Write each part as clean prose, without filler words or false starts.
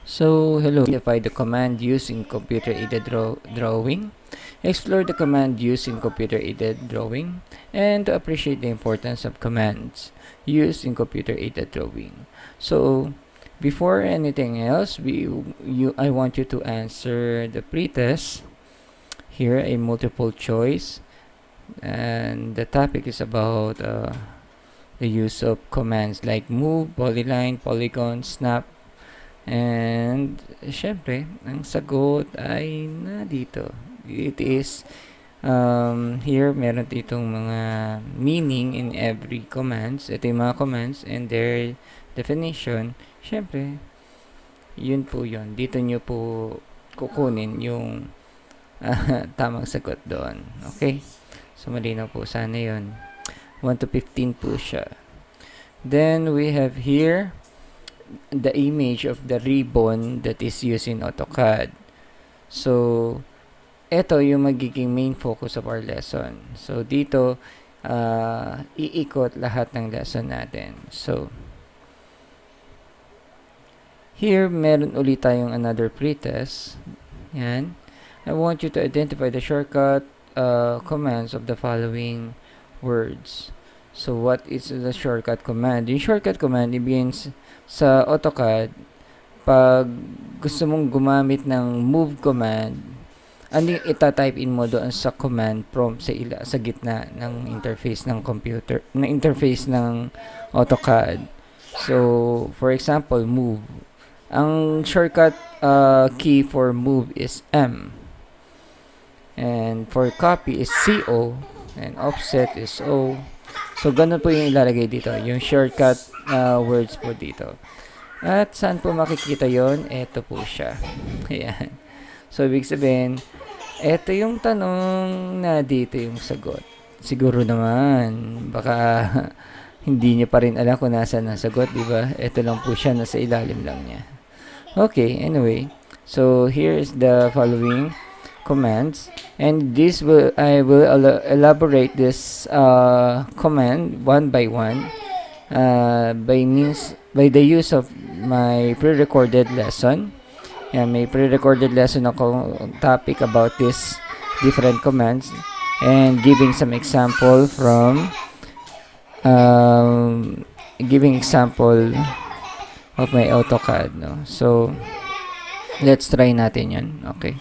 So, hello. Identify the command used in computer-aided drawing. Explore the command used in computer-aided drawing. And to appreciate the importance of commands used in computer-aided drawing. So, before anything else, I want you to answer the pretest. Here, a multiple choice. And the topic is about the use of commands like move, polyline, polygon, snap, and syempre, ang sagot ay na dito. It is here meron ditong mga meaning in every commands. Ito yung mga commands and their definition. Syempre, yun po yun. Dito nyo po kukunin yung tamang sagot doon. Okay? So, malinaw po sana yun. 1 to 15 po siya. Then, we have here the image of the ribbon that is used in AutoCAD. So, ito yung magiging main focus of our lesson. So, dito, iikot lahat ng lesson natin. So, here, meron ulit tayong another pretest. Yan. I want you to identify the shortcut commands of the following words. So, what is the shortcut command? Yung shortcut command, means sa AutoCAD, pag gusto mong gumamit ng move command, ano yung itatype in mo doon sa command prompt sa gitna ng interface ng computer, ng interface ng AutoCAD. So, for example, move. Ang shortcut key for move is M. And for copy is CO. And offset is O. So, ganun po yung ilalagay dito. Yung shortcut words po dito. At saan po makikita yon? Ito po siya. Ayan. So, ibig sabihin, ito yung tanong na dito yung sagot. Siguro naman, baka hindi niyo pa rin alam kung nasaan ang sagot, di ba? Ito lang po siya, nasa ilalim lang niya. Okay, anyway. So, here is the following commands, and I will elaborate this command one by one by the use of my pre-recorded lesson. May pre-recorded lesson ako topic about this different commands and giving some example from giving example of my AutoCAD, no? So let's try natin yan. Okay,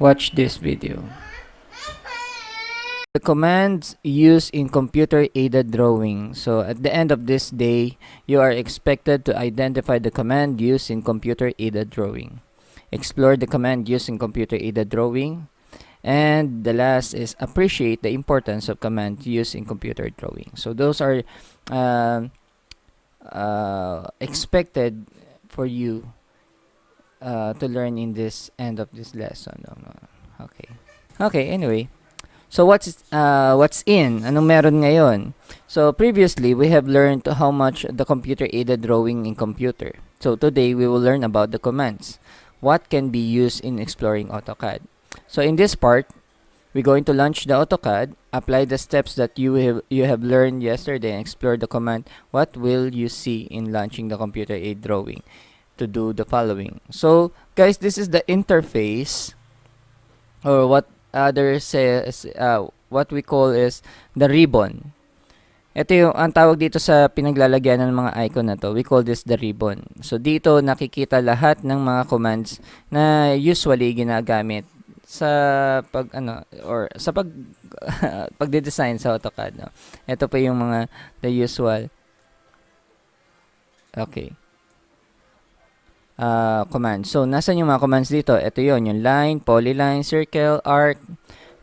watch this video. The commands used in computer-aided drawing. So, at the end of this day, you are expected to identify the command used in computer-aided drawing. Explore the command used in computer-aided drawing. And the last is appreciate the importance of command used in computer drawing. So, those are expected for you to learn in this end of this lesson. Okay, anyway. So what's in? Anong meron ngayon? So previously, we have learned how much the computer-aided drawing in computer. So today, we will learn about the commands. What can be used in exploring AutoCAD? So in this part, we're going to launch the AutoCAD, apply the steps that you have learned yesterday, and explore the command. What will you see in launching the computer-aided drawing? To do the following. So guys, this is the interface, or what others says what we call is the ribbon. Ito yung ang tawag dito sa pinaglalagyan ng mga icon na to. We call this the ribbon. So dito nakikita lahat ng mga commands na usually ginagamit sa pagde-design sa AutoCAD, no? Ito pa yung mga the usual commands. So, nasan yung mga commands dito? Ito yon, yung line, polyline, circle, arc.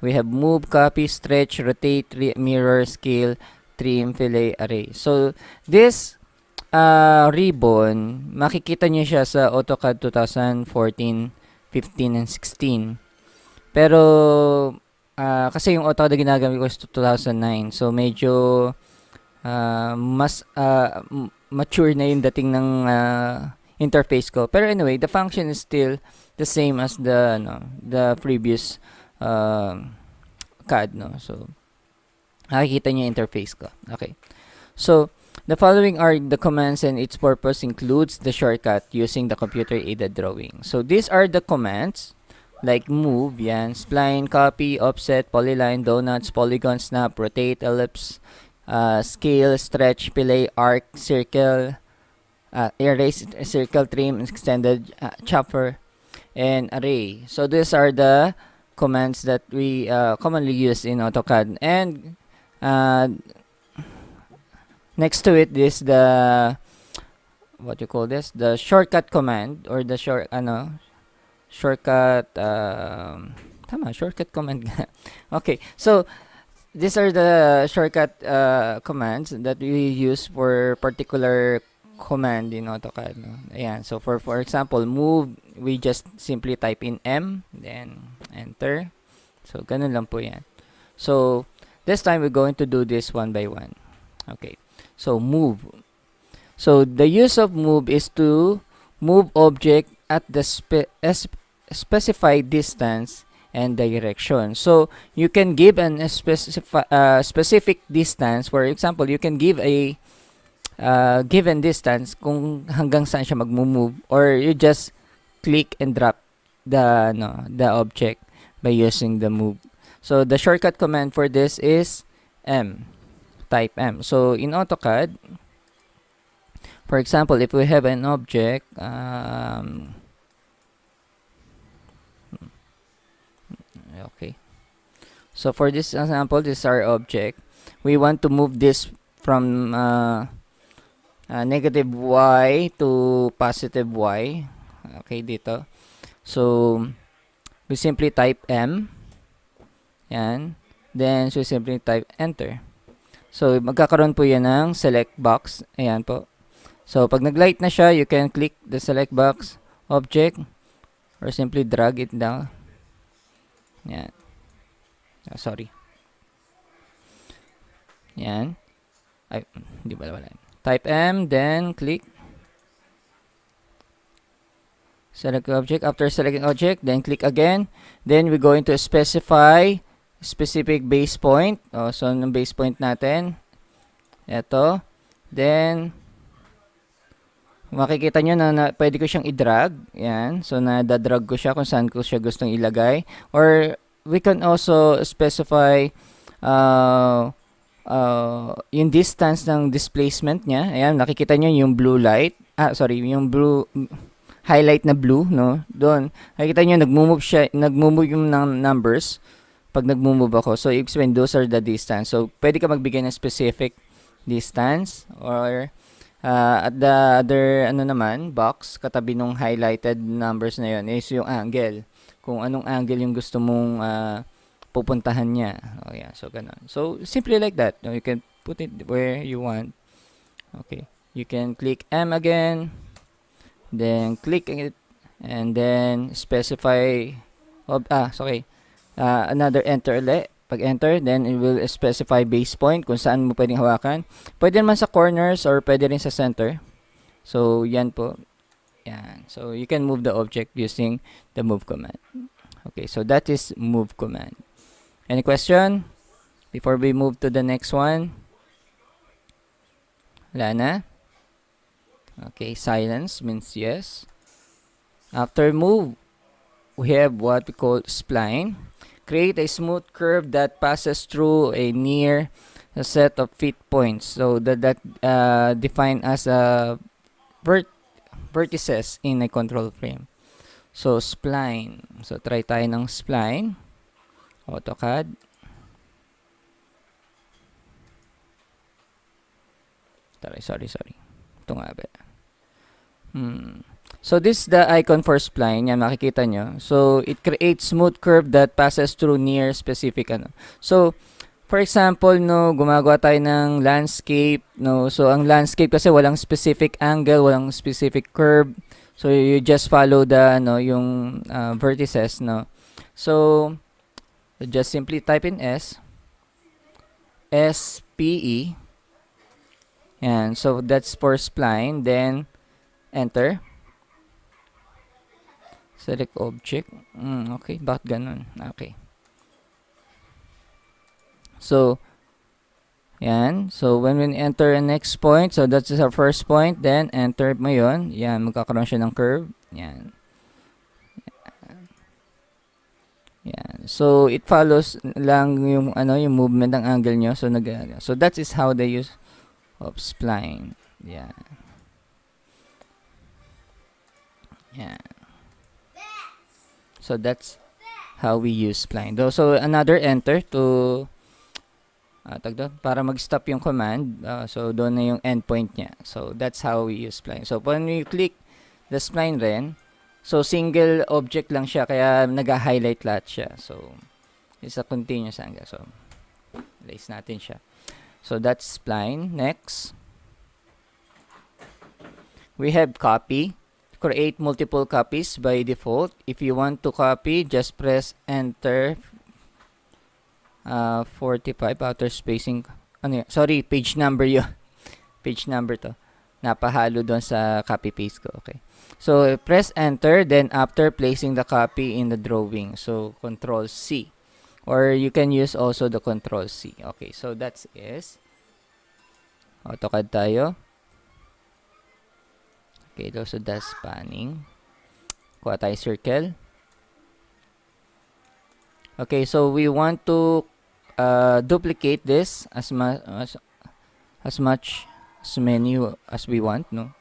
We have move, copy, stretch, rotate, mirror, scale, trim, fillet, array. So, this ribbon, makikita nyo siya sa AutoCAD 2014, 15, and 16. Pero, kasi yung AutoCAD na ginagamit ko is 2009. So, medyo mas mature na yung dating ng interface ko. Pero anyway, the function is still the same as the previous CAD, no. So nakikita niyo yung interface ko. Okay. So The following are the commands and its purpose includes the shortcut using the computer-aided drawing. So these are the commands like move, yan, spline, copy, offset, polyline, donuts, polygon, snap, rotate, ellipse, scale, stretch, fillet, arc, circle, erase, circle, trim, extended, chopper, and array. So these are the commands that we commonly use in AutoCAD. And next to it is the what you call this, the shortcut command, or the shortcut shortcut command. Okay, so these are the shortcut commands that we use for particular command in AutoCAD, no? Ayan, so for example, move, we just simply type in M, then enter. So ganun lang po yan. So this time we're going to do this one by one. Okay, so move. So the use of move is to move object at the specified distance and direction. So you can give an specific distance. For example, you can give a given distance kung hanggang saan siya mag-move, or you just click and drop the object by using the move. So the shortcut command for this is M. Type M. So in AutoCAD, for example, if we have an object, okay. So for this example, this is our object. We want to move this from negative y to positive y. Okay, dito. So we simply type M. Yan. Then we simply type enter. So magkakaroon po yan ng select box. Ayan po. So pag nag-light na siya, you can click the select box object or simply drag it down. Yan. Sorry. Yan. Ay, hindi ba wala. Type M, then click select object. After selecting object, then click again. Then we're going to specify specific base point. So yung base point natin, ito. Then makikita nyo na pwede ko siyang i-drag. Yan. So nadadrag ko siya kung saan ko siya gustong ilagay. Or we can also specify yung distance ng displacement niya. Ayan, nakikita nyo yung blue light. Yung blue highlight na blue, no? Doon. Nakikita nyo, nagmo-move yung numbers pag nagmo-move ako. So, ibig sabihin, those are the distance. So, pwede ka magbigay ng specific distance, or at the other, box, katabi nung highlighted numbers na yun, is yung angle. Kung anong angle yung gusto mong pupuntahan niya. Yeah, so ganun. So simply like that. You can put it where you want. Okay. You can click M again, then click it, and then specify another enter ulit. Pag enter, then it will specify base point kung saan mo pwedeng hawakan. Pwede naman sa corners or pwede rin sa center. So yan po. Yan. So you can move the object using the move command. Okay, so that is move command. Any question before we move to the next one? Wala na? Okay, silence means yes. After move, we have what we call spline. Create a smooth curve that passes through a set of fit points. So that defined as a vertices in a control frame. So spline. So try tayo ng spline. AutoCAD. Sorry. Ito nga ba? So this is the icon for spline. Yan, makikita nyo. So it creates smooth curve that passes through near specific So for example, no, gumagawa tayo ng landscape, no. So ang landscape kasi walang specific angle, walang specific curve. So you just follow the yung vertices, no. So just simply type in SPE. Yan. So that's for spline. Then enter. Select object. Okay. Bakit ganun? Okay. So Yan. So, when we enter a next point, so that's our first point, then enter mo yun. Yan, magkakaroon siya ng curve. Yan. Yan. So, it follows lang yung, yung movement ng angle nyo. So, so that is how they use of spline. Yan. Yan. So, that's how we use spline. So, another enter to para mag-stop yung command. So, doon na yung endpoint niya. So, that's how we use spline. So, when we click the spline rin, so, single object lang siya, kaya nag-highlight lahat siya. So, it's a continuous angle. So, place natin siya. So, that's spline. Next, we have copy. Create multiple copies by default. If you want to copy, just press enter 45 outer spacing. Sorry, page number yun. Page number to. Napahalo doon sa copy paste ko. Okay. So, press enter, then after placing the copy in the drawing. So, Control C. Or you can use also the Control C. Okay, so that's is. AutoCAD tayo. Okay, so that's spanning. Kuha tayo circle. Okay, so we want to duplicate this as much as many as we want, no?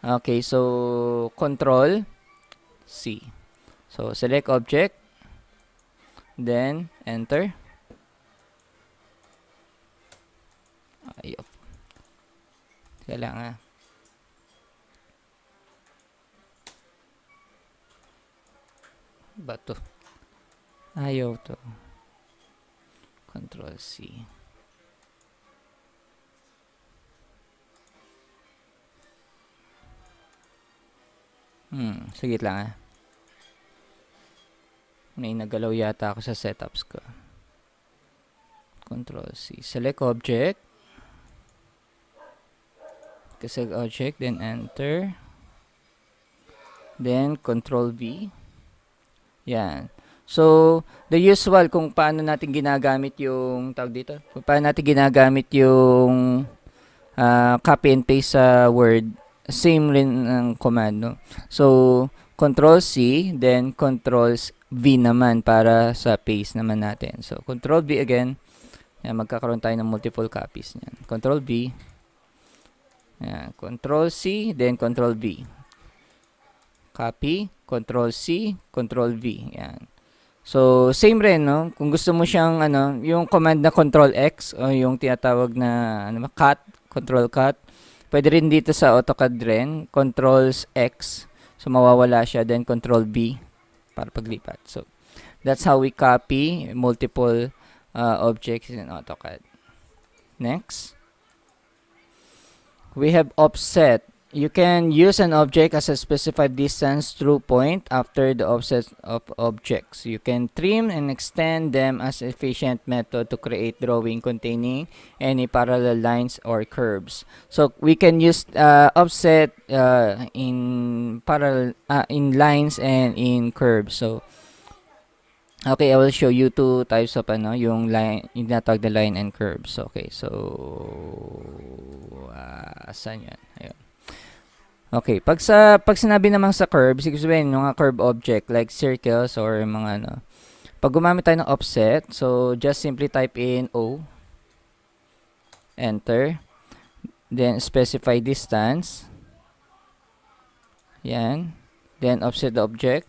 Okay, so Control C. So select object, then enter. Ayop. Kailangan. Bato. Ayaw to. Control C. Sige lang May nagalaw yata ako sa setups ko. Control C. Select object. Select object, then enter. Then Control V. Yan. So, the usual kung paano natin ginagamit yung tawag dito. Kung paano natin ginagamit yung copy and paste sa Word, same rin ang command, no? So, Control C, then Control V naman para sa paste naman natin. So, Control V again. Yan, magkakaroon tayo ng multiple copies niyan. Control V. Yan, Control C, then Control V. Copy, Control C, Control V. Yan. So, same rin, no? Kung gusto mo siyang, yung command na Control X, o yung tinatawag na, cut, Control Cut, pwede rin dito sa AutoCAD rin, Controls X, so mawawala siya, then Control B, para paglipat. So, that's how we copy multiple objects in AutoCAD. Next, we have offset. You can use an object as a specified distance through point after the offset of objects. You can trim and extend them as efficient method to create drawing containing any parallel lines or curves. So we can use offset in parallel in lines and in curves. So okay, I will show you two types of yung line, yung tinatawag na line and curves. Okay, so saan yan? Ayun. Okay, pag sinabi namang sa curves, ibig sabihin mga curve object like circles or mga pag gumamit tayo ng offset, so just simply type in O, enter, then specify distance. Yan. Then offset the object.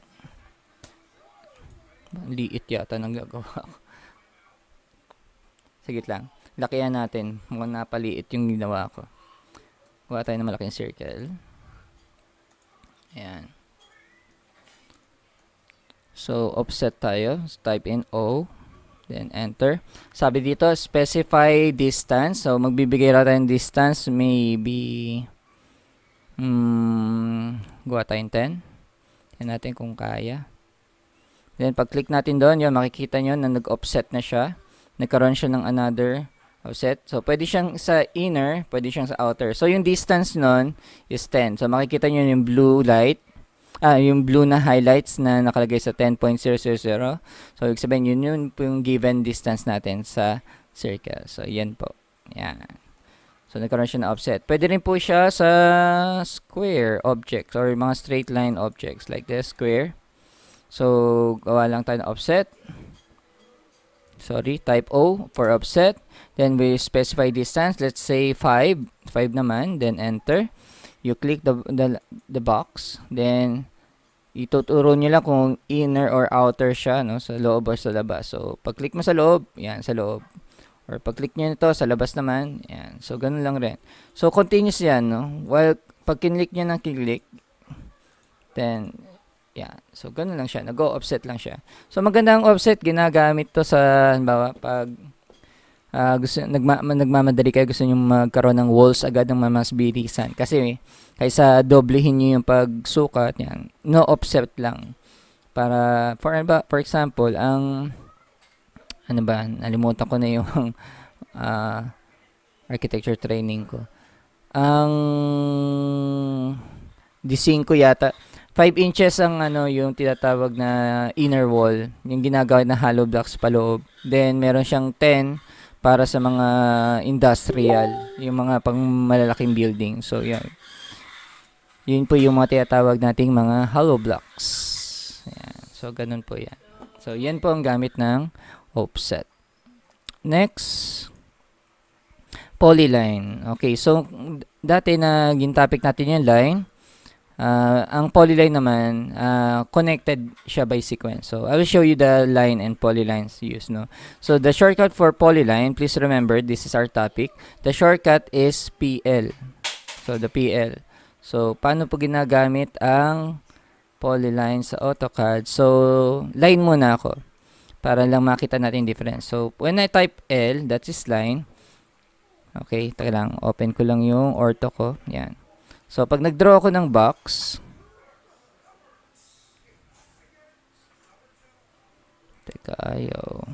Liit yata ng gagawa ko. Sige lang. Lakihan natin. Mukhang napaliit yung ginawa ko. Kuha tayo ng malaking circle. Ayan. So, offset tayo. So, type in O. Then, enter. Sabi dito, specify distance. So, magbibigay raw tayong distance. Maybe, gawa tayong 10. Tignan natin kung kaya. Then, pag-click natin doon, yun, makikita nyo na nag-offset na siya. Nagkaroon siya ng another offset. So, pwede siyang sa inner, pwede siyang sa outer. So, yung distance nun is 10. So, makikita nyo yung blue light, yung blue na highlights na nakalagay sa 10.000. So, ibig sabihin, yun yung given distance natin sa circle. So, yan po. Yan. So, nagkaroon siya ng offset. Pwede rin po siya sa square objects or mga straight line objects like this, square. So, gawa lang tayo ng offset. Sorry, type O for offset. Then, we specify distance. Let's say 5. 5 naman. Then, enter. You click the box. Then, ituturo nyo lang kung inner or outer siya, no? Sa loob or sa labas. So, pag-click mo sa loob, yan, sa loob. Or pag-click nyo nito, sa labas naman, yan. So, ganun lang rin. So, continuous yan, no? While, pag kinlik nyo ng kinlik, then, yan. So, ganun lang siya. Nag-go offset lang siya. So, magandang offset, ginagamit to sa, halimbawa, pag nagmamadali kayo, gusto nyo magkaroon ng walls agad ng mas bilisan. Kasi, kaysa doblehin nyo yung pagsukat, yan. No offset lang. Para, for example, ang ano ba, nalimutan ko na yung architecture training ko. Ang D5 yata, 5 inches ang yung tinatawag na inner wall, yung ginagawa na hollow blocks paloob. Then meron siyang 10 para sa mga industrial, yung mga pang malalaking building. So yan. Yun po yung mga tinatawag nating mga hollow blocks. Yan. So ganun po yan. So yan po ang gamit ng offset. Next, polyline. Okay, so dati na gintopic natin yung line. Ang polyline naman, connected siya by sequence. So I will show you the line and polylines used, no? So the shortcut for polyline, please remember this is our topic. The shortcut is PL. So the PL. So paano po ginagamit ang polyline sa AutoCAD? So line muna ako, para lang makita natin difference. So, when I type L, that is line. Okay, taka lang. Open ko lang yung ortho ko. Yan. So, pag nag-draw ako ng box, teka, ayaw.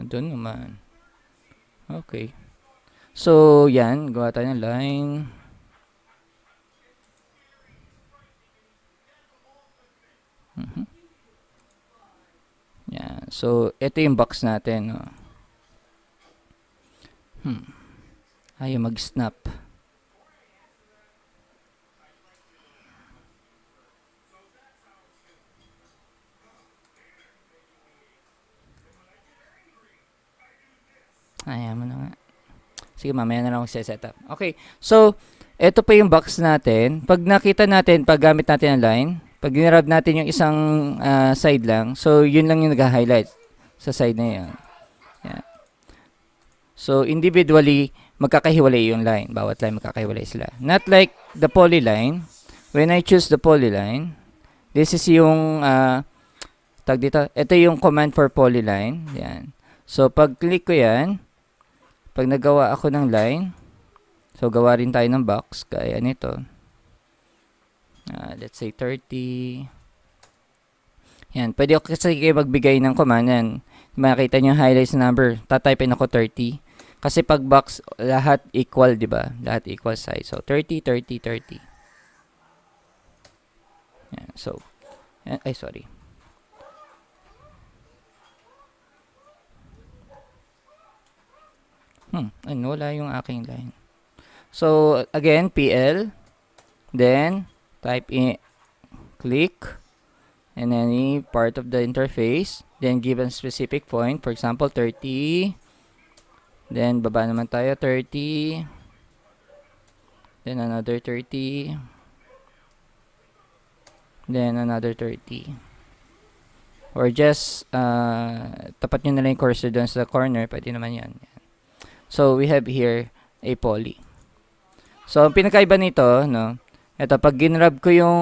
Doon naman. Okay. So, yan. Gawa tayo ng line. Yan. So, ito yung box natin. No? Ayaw mag-snap. Ayaw mo na nga. Sige, mamaya na lang ako set up. Okay. So, ito pa yung box natin. Pag nakita natin, pag gamit natin ang line, pag dinarab natin yung isang side lang, so, yun lang yung nag-highlight sa side na yun. Yan. So, individually, magkakahiwalay yung line. Bawat line magkakahiwalay sila. Not like the polyline. When I choose the polyline, this is yung, tag dito, ito yung command for polyline. Yan. So, pag click ko yan, pag nagawa ako ng line, so gawa rin tayo ng box, kaya nito. Let's say 30. Yan, pwede ako kasi kayo magbigay ng command. Yan, makita nyo yung highlights number. Tatypein ako 30. Kasi pag box, lahat equal, di ba? Lahat equal size. So, 30, 30, 30. Yan, so, ay, sorry. Wala yung aking line. So, again, PL. Then, type in, click, and any part of the interface. Then, give a specific point. For example, 30. Then, baba naman tayo, 30. Then, another 30. Then, another 30. Or just, tapat nyo na lang yung cursor doon sa corner. Pwede naman yan. So, we have here a poly. So, ang pinakaiba nito, no, ito, pag ginrab ko yung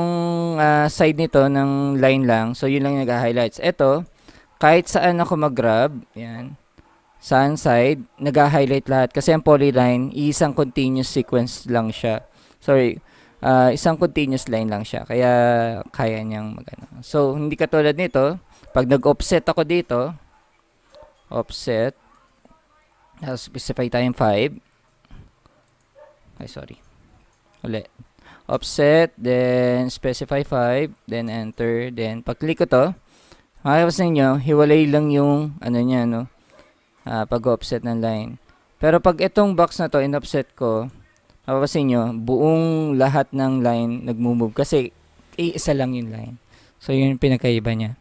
side nito ng line lang, so yun lang yung nag-highlights. Ito, kahit saan ako mag-grab, yan, saan side, nag-highlight lahat. Kasi ang polyline, isang continuous sequence lang siya. Sorry, isang continuous line lang siya. Kaya, kaya niyang magano. So, hindi katulad nito, pag nag-offset ako dito, offset, Specify tayong 5. Ay, sorry. Ulit. Offset, then specify 5, then enter, then pag-click ko to, makikita ninyo, hiwalay lang yung, ano niya, no? Pag-offset ng line. Pero pag itong box na to, in-offset ko, mapapasin nyo, buong lahat ng line nagmo-move kasi isa lang yung line. So, yun yung pinakaiba niya.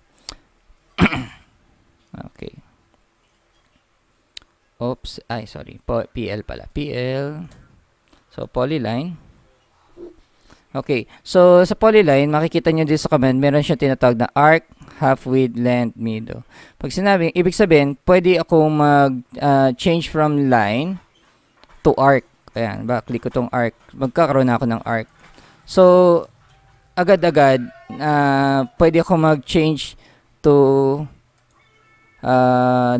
Okay. Oops. Ay, sorry. PL pala. PL. So, polyline. Okay. So, sa polyline, makikita nyo dito sa command, meron siyang tinatawag na arc, half width, length, middle. Pag sinabi, ibig sabihin, pwede ako mag-change from line to arc. Ayan, click ko tong arc. Magkakaroon na ako ng arc. So, agad-agad, pwede ako mag-change to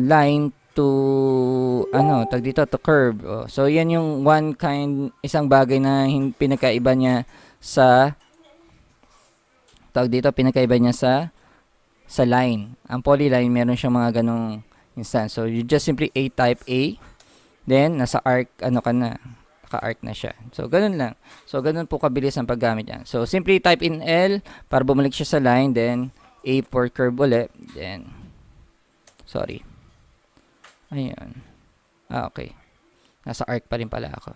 line to to curve. So, yan yung isang bagay na pinakaiba niya sa pinakaiba niya sa line. Ang polyline, meron siyang mga ganong instance. So, you just simply type A, then, nasa arc, naka-arc na siya. So, ganun lang. So, ganun po kabilis ang paggamit yan. So, simply type in L para bumalik siya sa line, then, A for curve ulit, then, sorry. Ayan. Okay. Nasa arc pa rin pala ako.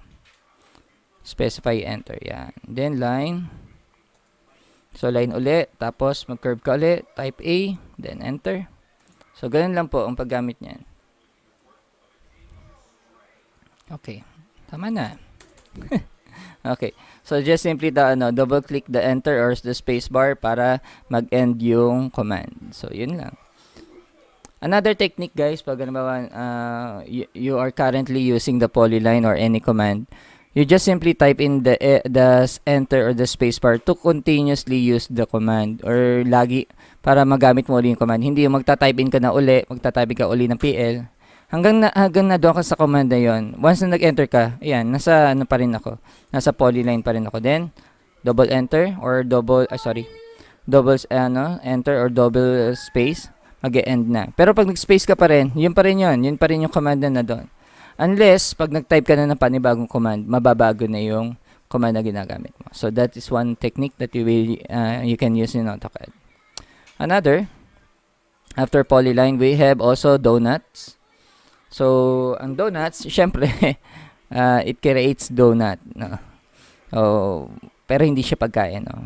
Specify, enter. Yan. Then, line. So, line ulit. Tapos, mag-curve ka ulit. Type A. Then, enter. So, ganun lang po ang paggamit niyan. Okay. Tama na. Okay. So, just simply double-click the enter or the spacebar para mag-end yung command. So, yun lang. Another technique, guys, pag you are currently using the polyline or any command, you just simply type in the enter or the spacebar to continuously use the command or lagi para magamit mo ulit yung command. Hindi yung magta-type in ka na uli, magta-type ka uli ng PL. Hanggang na doon ka sa command na yun. Once na nag-enter ka, ayan, nasa pa rin ako. Nasa polyline pa rin ako. Then, double enter or enter or double space. Mag-e-end na. Pero pag nag-space ka pa rin, yun pa rin yun. Yun pa rin yung command na doon. Unless, pag nag-type ka na ng panibagong command, mababago na yung command na ginagamit mo. So, that is one technique that you can use in AutoCAD. Another, after polyline, we have also donuts. So, ang donuts, syempre, it creates donut. No? Pero hindi siya pagkain. No?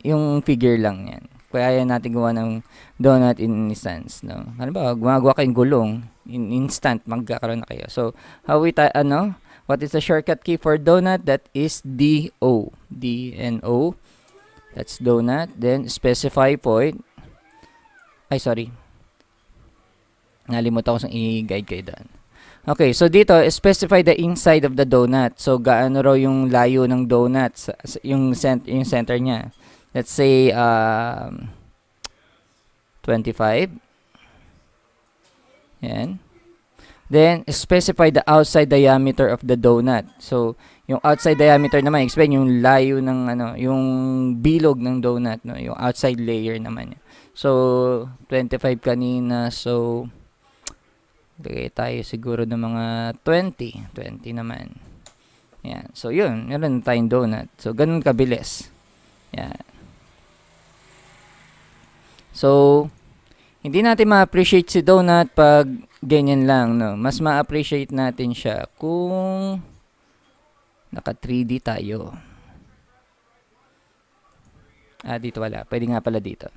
Yung figure lang yan. Kaya natin gawa ng donut in instance, no? Ano ba, gumagawa kayong gulong, in instant, magkakaroon na kayo. So, what is the shortcut key for donut? That is DO. D-N-O. That's donut. Then, specify point. Ay, sorry. Nalimutan ko sang i-guide kayo doon. Okay, so dito, specify the inside of the donut. So, gaano raw yung layo ng donut, yung center niya. Let's say 25. Yan. Then, specify the outside diameter of the donut. So, yung outside diameter naman, explain yung layo ng yung bilog ng donut, no? Yung outside layer naman. So, 25 kanina. So, bigay tayo siguro ng mga 20. 20 naman. Yan. So, yun. Meron tayong donut. So, ganun kabilis. Yan. So, hindi natin ma-appreciate si donut pag ganyan lang, no? Mas ma-appreciate natin siya kung naka 3D tayo. Dito wala. Pwede nga pala dito.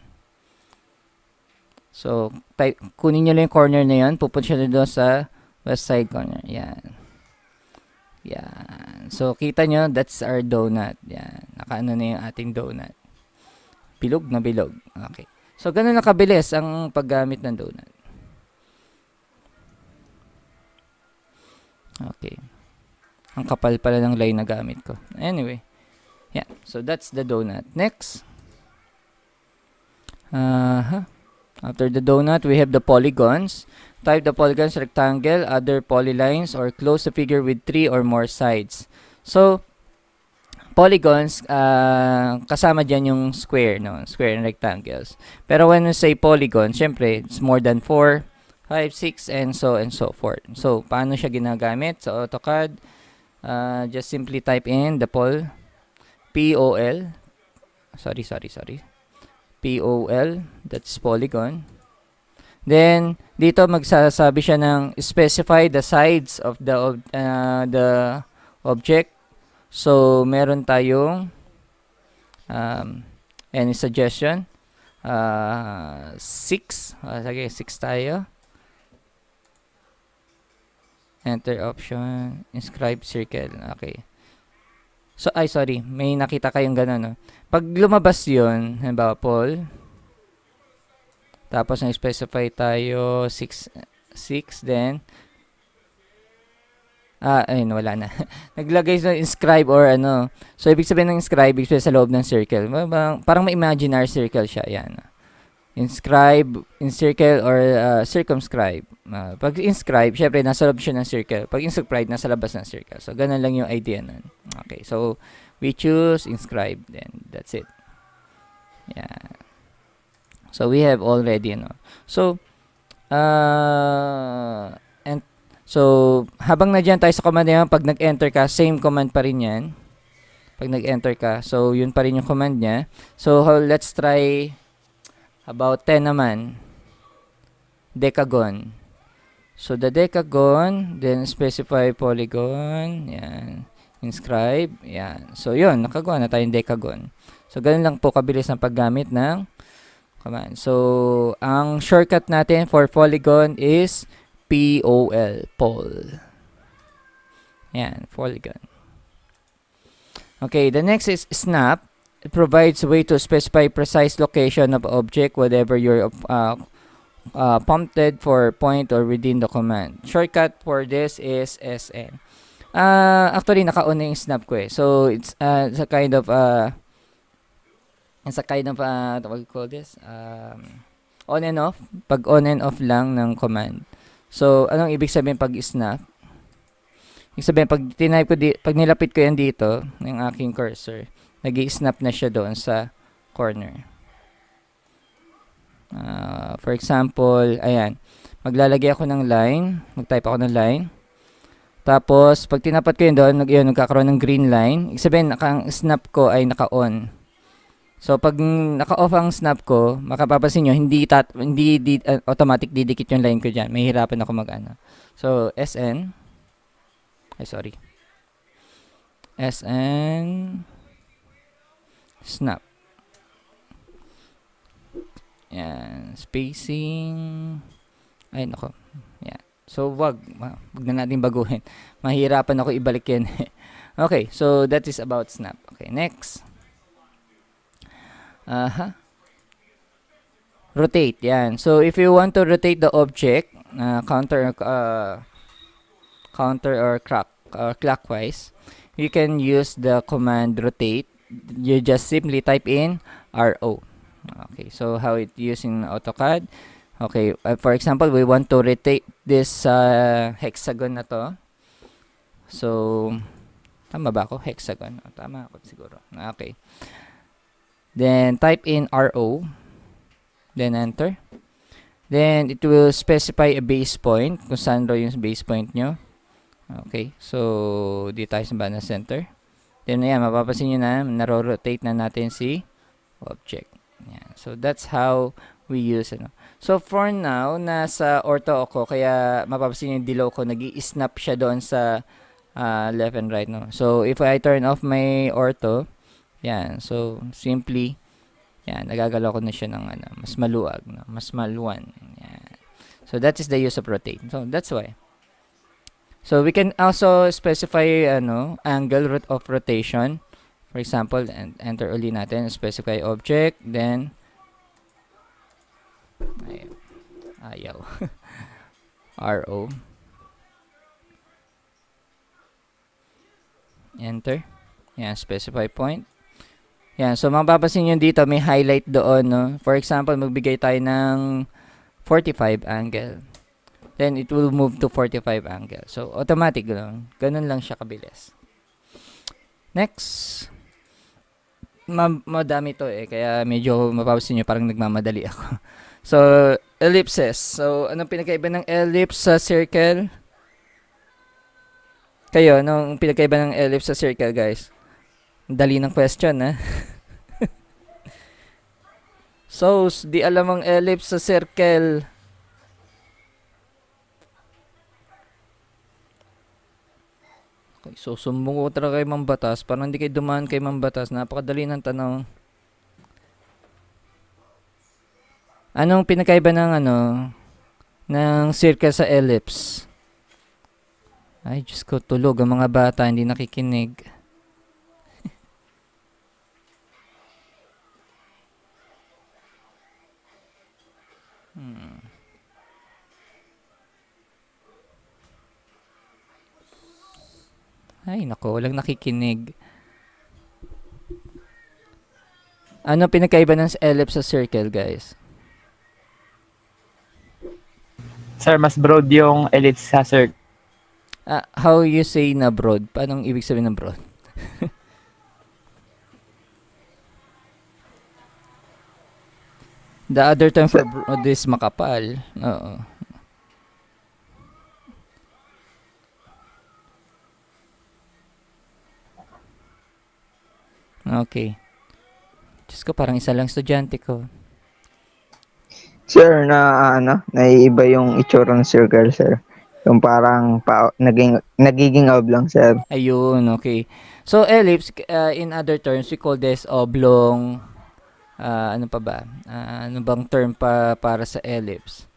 So, kunin nyo lang yung corner na yun. Pupunta siya doon sa west side corner. Yan. Yan. So, kita nyo, that's our donut. Yan. Nakaano na yung ating donut. Bilog na bilog. Okay. So, ganun na kabilis ang paggamit ng donut. Okay. Ang kapal pala ng line na gamit ko. Anyway. Yeah. So, that's the donut. Next. After the donut, we have the polygons. Type the polygons rectangle, other polylines, or close the figure with 3 or more sides. So, polygons, kasama dyan yung square, no? Square and rectangles. Pero when we say polygon, syempre, it's more than 4, 5, 6, and so forth. So, paano siya ginagamit sa AutoCAD? Just simply type in the P-O-L. Sorry. P-O-L. That's polygon. Then, dito magsasabi siya ng specify the sides of the object. So, meron tayong any suggestion? 6. Sige, 6 tayo. Enter option. Inscribe circle. Okay. So, sorry. May nakita kayong gano'n, no? Pag lumabas yun, halimbawa, Paul, tapos nag-specify tayo 6, then, ayun, wala na. Naglagay sa inscribe or ano. So, ibig sabihin ng inscribe, ibig sabihin sa loob ng circle. Parang may imaginary circle siya. Yan. Inscribe, encircle, or circumscribe. Pag inscribe, syempre, nasa loob siya ng circle. Pag inscribe, nasa labas ng circle. So, ganun lang yung idea nun. Okay, so, we choose inscribe. Then, that's it. Yeah. So, we have already, So, habang nandiyan tayo sa command na yan, pag nag-enter ka, same command pa rin yan. Pag nag-enter ka, so, yun pa rin yung command niya. So, let's try about 10 naman. Decagon. So, the decagon, then specify polygon. Yan. Inscribe. Yan. So, yun. Nakagawa na tayong decagon. So, ganun lang po kabilis ang paggamit ng command. So, ang shortcut natin for polygon is P-O-L. Pol. Yan. Polygon. Okay. The next is snap. It provides a way to specify precise location of object, whatever you're prompted for point or within the command. Shortcut for this is SN. Actually, naka-on na yung snap ko eh. So, it's a kind of what we call this? On and off. Pag on and off lang ng command. So, anong ibig sabihin pag snap? Ibig sabihin, pag nilapit ko yan dito, ng aking cursor, nag-i-snap na siya doon sa corner. For example, ayan. Maglalagay ako ng line. Mag-type ako ng line. Tapos, pag tinapat ko yun doon, nagkakaroon ng green line. Ibig sabihin, ang snap ko ay naka-on. So, pag naka-off ang snap ko, makapapansin nyo, hindi automatic didikit yung line ko dyan. May hirapan ako mag-ano. So, SN. SN. Snap. Yan. Spacing. Ay, nako. Yan. So, wag na natin baguhin. Mahirapan ako ibalik yan. Okay. So, that is about snap. Okay. Next. Rotate. Yan. So, if you want to rotate the object, counter or clockwise, you can use the command rotate. You just simply type in RO. Okay, so how it using AutoCAD? Okay, for example, we want to rotate this hexagon na to. So, tama ba ako? Hexagon. Tama ako siguro. Okay. Then, type in RO. Then, enter. Then, it will specify a base point. Kung saan daw yung base point nyo. Okay, so, dito tayo sa banda center. Then, ayan, mapapansin nyo na, naro-rotate na natin si object. Ayan. So, that's how we use it. So, for now, nasa ortho ako, kaya mapapansin nyo yung dilaw ko, nag-i-snap siya doon sa left and right. No? So, if I turn off my ortho, yan. So, simply, yan, nagagalaw ko na siya ng mas maluwag, no? Mas maluwan. Yan. So, that is the use of rotate. So, that's why. So, we can also specify angle of rotation. For example, enter uli natin, specify object, then ayaw. RO. Enter. Yan, specify point. Yan, so mapapansin nyo dito, may highlight doon, no? For example, magbigay tayo ng 45 angle. Then, it will move to 45 angle. So, automatic lang. Ganun lang siya kabilis. Next. Madami to kaya medyo mapapansin nyo parang nagmamadali ako. So, ellipses. So, anong pinagkaiba ng ellipse sa circle? Kayo, anong pinagkaiba ng ellipse sa circle, guys? Dali ng question, ha? So, di alam ang ellipse sa circle. Okay, so, sumbong ko talaga kay Mambatas. Parang hindi kayo dumaan kay Mambatas. Napakadali ng tanong. Anong pinagkaiba ng ng circle sa ellipse? Ay, Diyos ko, tulog ang mga bata, hindi nakikinig. Ay, nako, walang nakikinig. Ano pinagkaiba ng ellipse sa circle, guys? Sir, mas broad yung ellipse sa circle. How you say na broad? Paano ibig sabihin ng broad? The other term for broad is makapal. Oo. Okay. Diyos ko, parang isa lang estudyante ko. Sir, naiiba yung itsura ng circle, sir. Yung parang nagiging oblong, sir. Ayun, okay. So, ellipse, in other terms, we call this oblong. Ano pa ba? Ano bang term para sa ellipse?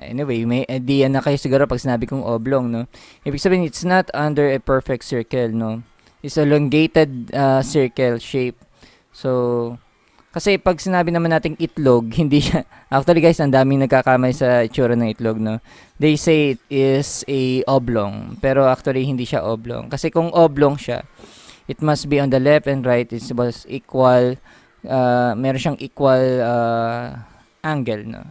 Anyway, may idea na kayo siguro pag sinabi kong oblong, no? Ibig sabihin, it's not under a perfect circle, no? It's elongated circle shape. So, kasi pag sinabi naman nating itlog, hindi siya, actually guys, ang daming nagkakamay sa itsura ng itlog, no? They say it is a oblong, pero actually hindi siya oblong. Kasi kung oblong siya, it must be on the left and right, it was equal, meron siyang equal angle, no?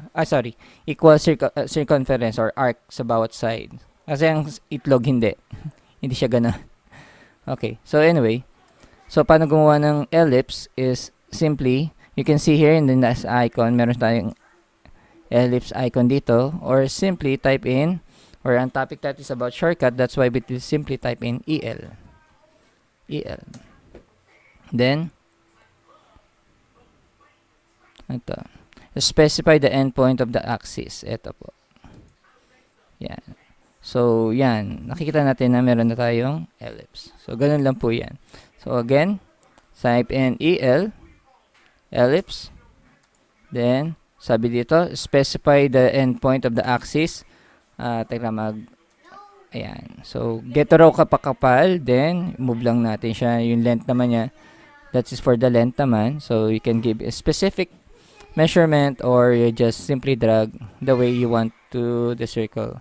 Equal circumference or arc sa bawat side. Kasi ang itlog hindi. Hindi siya ganun. Okay, so anyway, so paano gumawa ng ellipse is simply, you can see here in the next icon, meron tayong ellipse icon dito, or simply type in, or ang topic that is about shortcut, that's why we will simply type in EL. EL. Then, ito, specify the endpoint of the axis. Ito po. Yan. So, yan. Nakikita natin na meron na tayong ellipse. So, ganun lang po yan. So, again, type in EL, ellipse. Then, sabi dito, specify the endpoint of the axis. Ayan. So, get raw kapakapal. Then, move lang natin siya. Yung length naman niya, that is for the length naman. So, you can give a specific measurement or you just simply drag the way you want to the circle.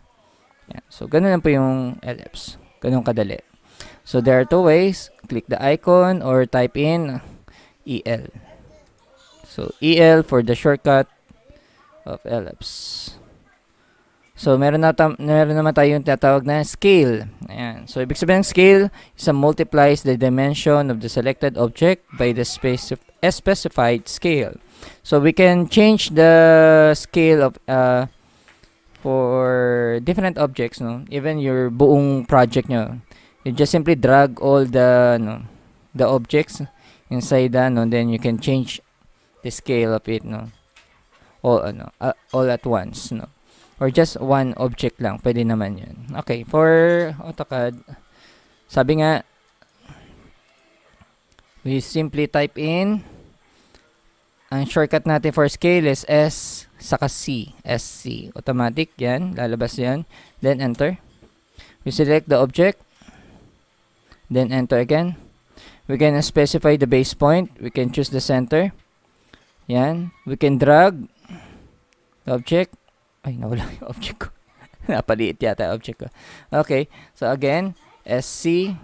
Yan. So, ganun lang po yung ellipse. Ganun kadali. So, there are two ways. Click the icon or type in EL. So, EL for the shortcut of ellipse. So, meron naman tayong tatawag na scale. Ayan. So, ibig sabihin ng scale is multiplies the dimension of the selected object by the specified scale. So, we can change the scale of for different objects, no? Even your buong project nyo. You just simply drag all the objects inside then you can change the scale of it, no? All at once, no? Or just one object lang, pwede naman yun. Okay, for AutoCAD, sabi nga, we simply type in, ang shortcut natin for scale is S saka C, SC. Automatic, yan, lalabas yan. Then enter. We select the object, then enter again. We can specify the base point. We can choose the center. Yan. We can drag the object. Ay, nawala yung object ko. Napaliit yata yung object ko. Okay. So, again, SC.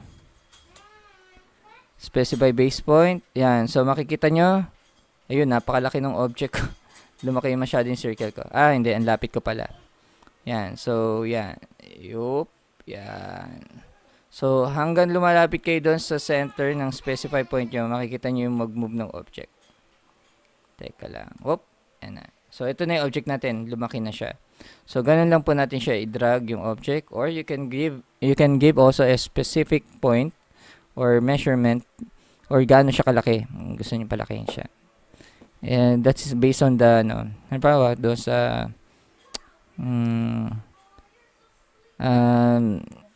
Specify base point. Yan. So, makikita nyo. Ayun, napakalaki ng object ko. Lumaki masyado yung circle ko. Hindi. Ang lapit ko pala. Yan. So, yan. Yup. Yan. So, hanggang lumalapit kayo doon sa center ng specify point nyo, makikita nyo yung mag-move ng object. Teka lang. Whoop. Yan na. So, ito na yung object natin. Lumaki na siya. So, ganun lang po natin siya i-drag yung object, or you can give also a specific point or measurement or gaano siya kalaki. Gusto niyo palakihin siya. And that's based on the halimbawa doon sa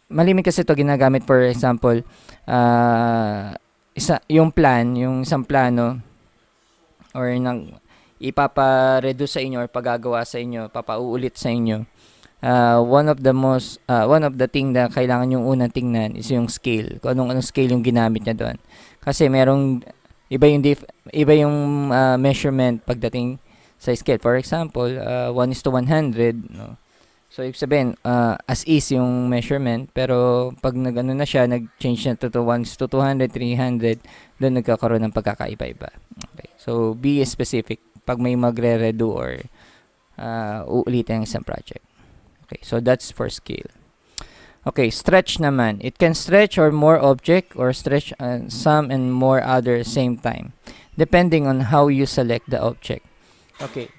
malimit kasi ito ginagamit, for example, yung isang plano or ipapa-reduce sa inyo or pagagawa sa inyo, papauulit sa inyo. One of the thing na kailangan yung unang tingnan is yung scale. Kung anong scale yung ginamit niya doon. Kasi merong iba yung measurement pagdating sa scale. For example, 1:100, no? So, ibig sabihin, as is yung measurement, pero pag nag-change na to 1:200, 300, doon nagkakaroon ng pagkakaiba-iba. Okay. So, be specific pag may magre-redo or uulitin ang isang project. Okay, so that's for scale. Okay, stretch naman. It can stretch or more object or stretch some and more other same time, depending on how you select the object. Okay.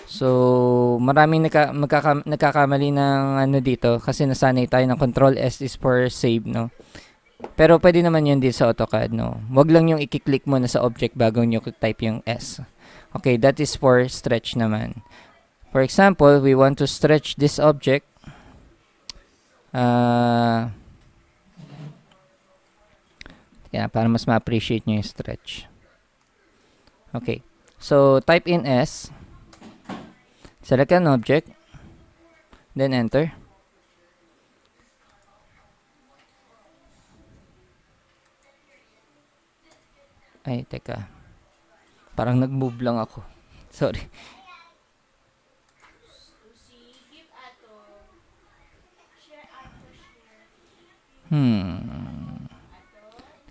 So, maraming nagkakamali ng dito kasi nasanay tayo ng Control S is for save, no? Pero pwede naman yun dito sa AutoCAD, no? Wag lang yung i-click mo na sa object bago nyo type yung S. Okay, that is for stretch naman. For example, we want to stretch this object. Para mas ma-appreciate nyo yung stretch. Okay, so type in S. Select an object, then enter. Ay, teka. Parang nag-move lang ako. Sorry.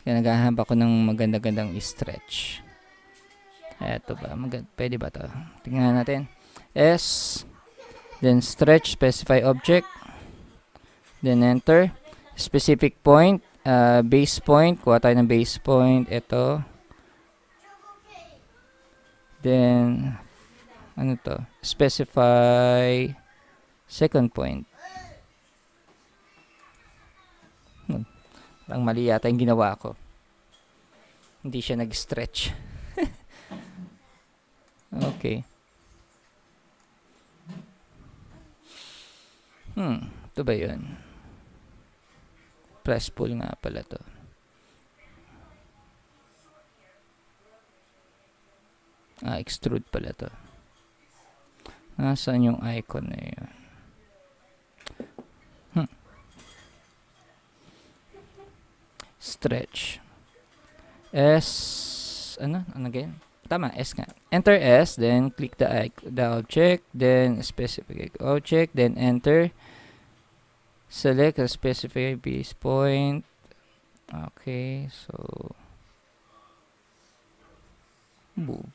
Kaya naghahanap ako ng maganda-gandang stretch. Eto ba? Pwede ba to? Tingnan natin. S, then stretch, specify object, then enter, specific point, base point, kuha tayo ng base point, ito, then, specify second point. Parang mali yata yung ginawa ko. Hindi siya nag-stretch. Okay. Ito ba yun? Press pull nga pala to. Extrude pala to. Nasaan yung icon na yun? Stretch. S, ano again? Tama, S nga. Enter S, then click the object, then specific object, then enter. Select a specific base point. Okay, so move.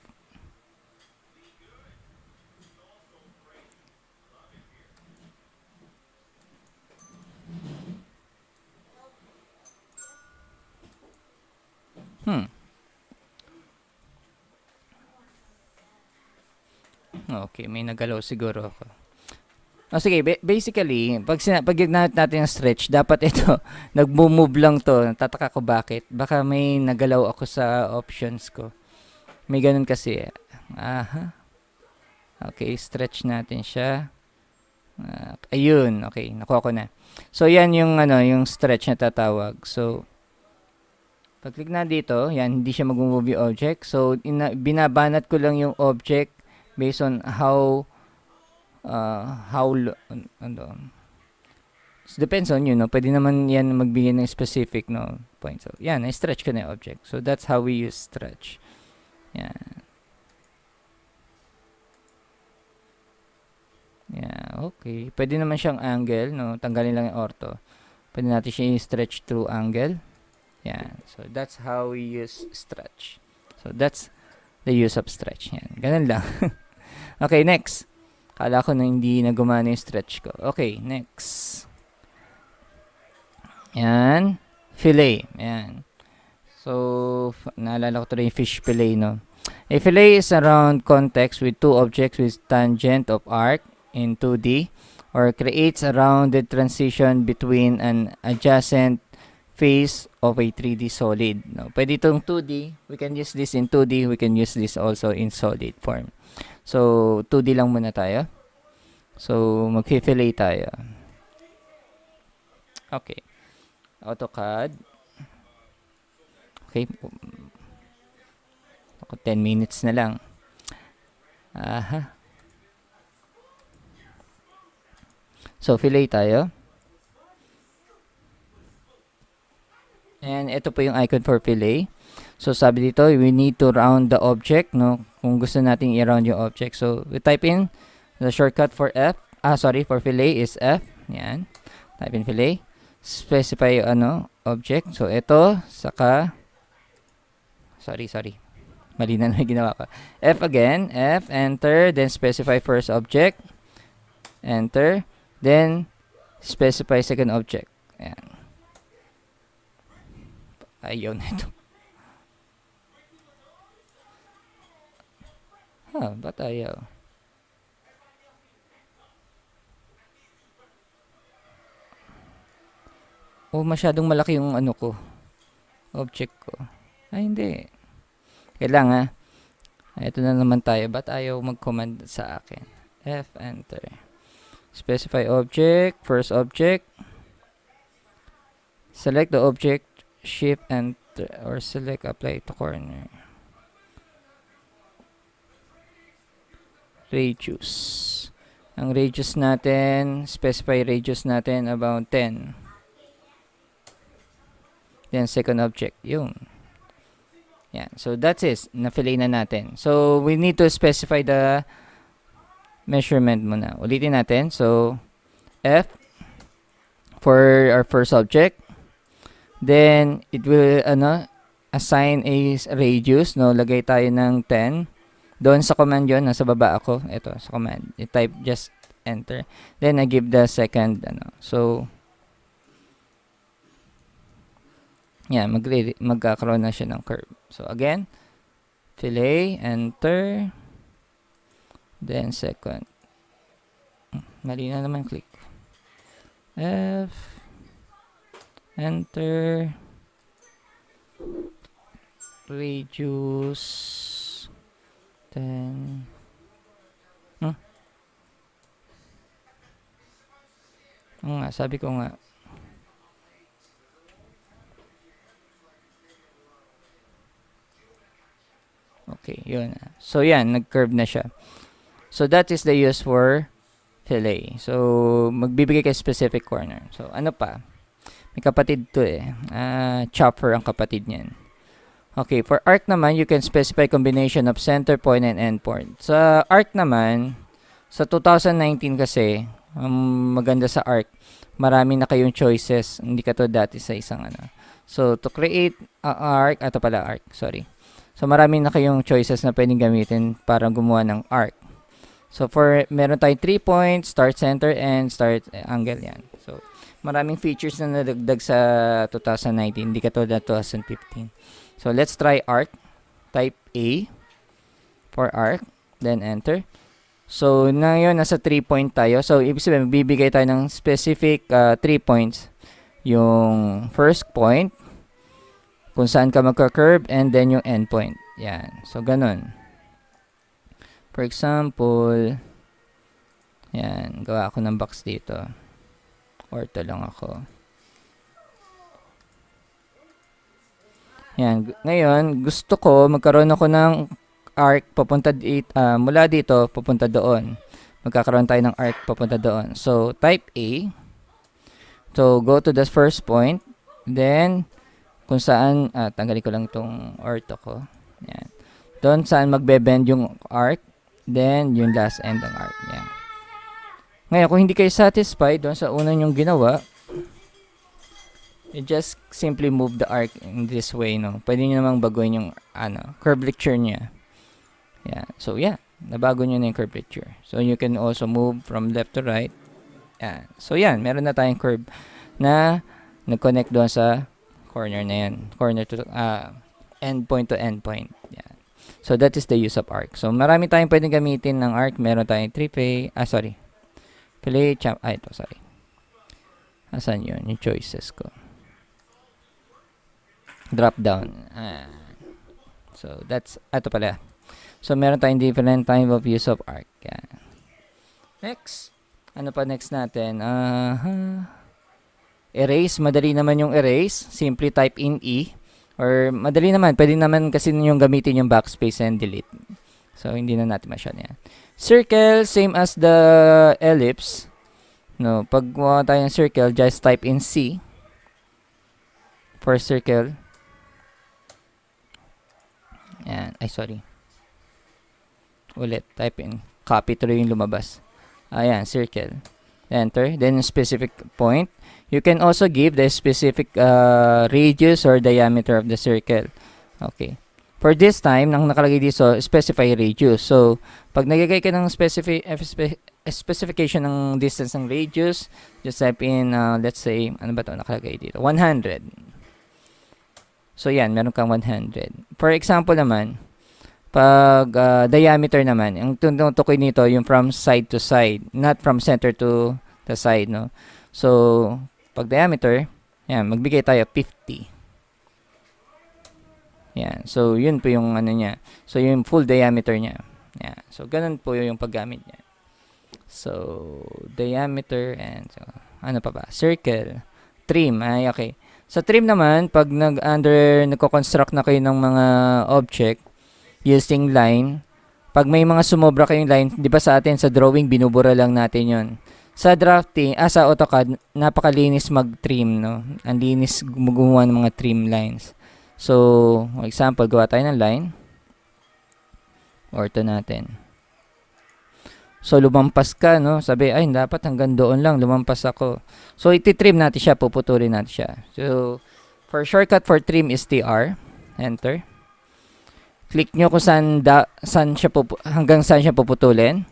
Okay, may nagalaw siguro ako. Sige, basically, pag ginamit natin yung stretch, dapat ito, nag-move lang to. Tataka ko bakit. Baka may nagalaw ako sa options ko. May ganun kasi. Okay, stretch natin siya. Ayun, okay, nakuha ko na. So, yan yung, yung stretch na tatawag. So, pag-click na dito, yan, hindi siya mag-move yung object. So, binabanat ko lang yung object based on how depends on you, no? Pwede naman yan magbigay ng specific, no, point. So, yan, na-stretch ko na yung object. So, that's how we use stretch. Yan. Yeah, okay. Pwede naman siyang angle, no? Tanggalin lang yung ortho. Pwede natin siya i-stretch through angle. Yan. So, that's how we use stretch. So, that's the use of stretch. Yan. Ganun lang. Okay, next. Kala ko na hindi na gumana yung stretch ko. Okay, next. Yan. Fillet. Yan. So, naalala ko tuloy yung fish fillet, no? A fillet is a round context with two objects with tangent of arc in 2D, or creates a rounded transition between an adjacent face of a 3D solid. No, pwede itong 2D. We can use this in 2D. We can use this also in solid form. So, 2D lang muna tayo. So, mag-fillet tayo. Okay. AutoCAD. Okay. Ako 10 minutes na lang. Aha. So, fillet tayo. And ito po yung icon for fillet. So, sabi dito, we need to round the object, no? Kung gusto nating i-round yung object. So, we type in the shortcut for for fillet is F. Yan. Type in fillet. Specify yung object. So, ito, saka, sorry. Mali na yung ginawa ko. F again. F, enter, then specify first object. Enter. Then, specify second object. Ayan. Ayaw na ito. Ba't ayaw? Masyadong malaki yung object ko. Ay, hindi. Kailangan, ito na naman tayo. Ba't ayaw mag-command sa akin? F, enter. Specify object, first object. Select the object, shift, enter, or select apply to corner. Radius. Ang radius natin, specify radius natin about 10. Then, second object, yung. Yan. So, that's it. Na-fillet na natin. So, we need to specify the measurement muna. Ulitin natin. So, F for our first object. Then, it will, assign a radius, no? Lagay tayo ng 10. Doon sa command yon, nasa baba ako. Ito, sa command. I-type, just enter. Then, I give the second, So, yan, magkakaroon na siya ng curve. So, again, fillet, enter. Then, second. Mali na naman, click. F, enter. Radius 10. Sabi ko nga. Okay, yun. So, yan, nag-curve na siya. So, that is the use for fillet. So, magbibigay kay specific corner. So, ano pa? May kapatid to chopper ang kapatid niyan. Okay, for arc naman, you can specify combination of center point and end point. Sa arc naman, sa 2019 kasi, maganda sa arc, marami na kayong choices. Hindi ka to dati sa isang So, to create arc, sorry. So, marami na kayong choices na pwedeng gamitin para gumawa ng arc. So, meron tayong 3 points, start center, and start angle yan. So, maraming features na nadagdag sa 2019. Hindi ka to dati 2015. So, let's try arc. Type A for arc. Then, enter. So, ngayon, nasa 3 point tayo. So, ibig sabihin, bibigay tayo ng specific 3 points. Yung first point, kung saan ka magka-curve, and then yung end point. Yan. So, ganun. For example, yan, gawa ako ng box dito. Ortho lang ako. Yan. Ngayon, gusto ko magkaroon ako ng arc papunta mula dito papunta doon. Magkakaroon tayo ng arc papunta doon. So, type A. So, go to the first point. Then, kung saan, tanggalin ko lang itong ortho ko. Yan. Doon saan magbe-bend yung arc. Then, yung last end ng arc. Yan. Ngayon, kung hindi kayo satisfied doon sa una nyong ginawa, you just simply move the arc in this way, no? Pwede nyo namang baguhin yung, curvature niya. Yeah. So, yeah. Nabago nyo na yung curvature. So, you can also move from left to right. Yeah. So, yan. Meron na tayong curve na nag-connect doon sa corner na yan. Corner to, end point to end point. Yeah. So, that is the use of arc. So, marami tayong pwedeng gamitin ng arc. Meron tayong 3-pay. Play, champ. Ito, sorry. Asan yun? Yung choices ko. Drop down. So, ito pala. So, meron tayong different type of use of arc. Yan. Next. Ano pa next natin? Erase. Madali naman yung erase. Simply type in E. Or, madali naman. Pwede naman kasi yung gamitin yung backspace and delete. So, hindi na natin masyado yan. Circle, same as the ellipse. No, pag gawa tayo ng circle, just type in C. For circle. Yan. Ay, sorry. Ulit. Type in. Copy tuloy yung lumabas. Ayan, circle. Enter. Then, specific point. You can also give the specific radius or diameter of the circle. Okay. For this time, nang nakalagay dito, specify radius. So, pag nagagay ka ng specification ng distance ng radius, just type in, let's say, ano ba ito nakalagay dito? 100. So, yan, meron kang 100. For example naman, pag diameter naman, ang tutukoy nito yung from side to side, not from center to the side, no? So, pag diameter, yan, magbigay tayo 50. Yan. So, yun po yung ano niya. So, yung full diameter niya. Yan. So, ganun po yung paggamit niya. So, diameter and so, ano pa ba? Circle. Trim. Ay, okay. Sa trim naman, pag nagko-construct na kayo ng mga object using line, pag may mga sumobra kayong line, di ba sa atin sa drawing, binubura lang natin yon. Sa drafting, sa AutoCAD, napakalinis mag-trim, no? Ang linis gumawa ng mga trim lines. So, for example, gawa tayo ng line. Ortho natin. So, lumampas ka, no? Sabi, ay, dapat hanggang doon lang, lumampas ako. So, iti-trim natin siya, puputulin natin siya. So, for shortcut for trim is TR. Enter. Click nyo kung hanggang saan siya puputulin.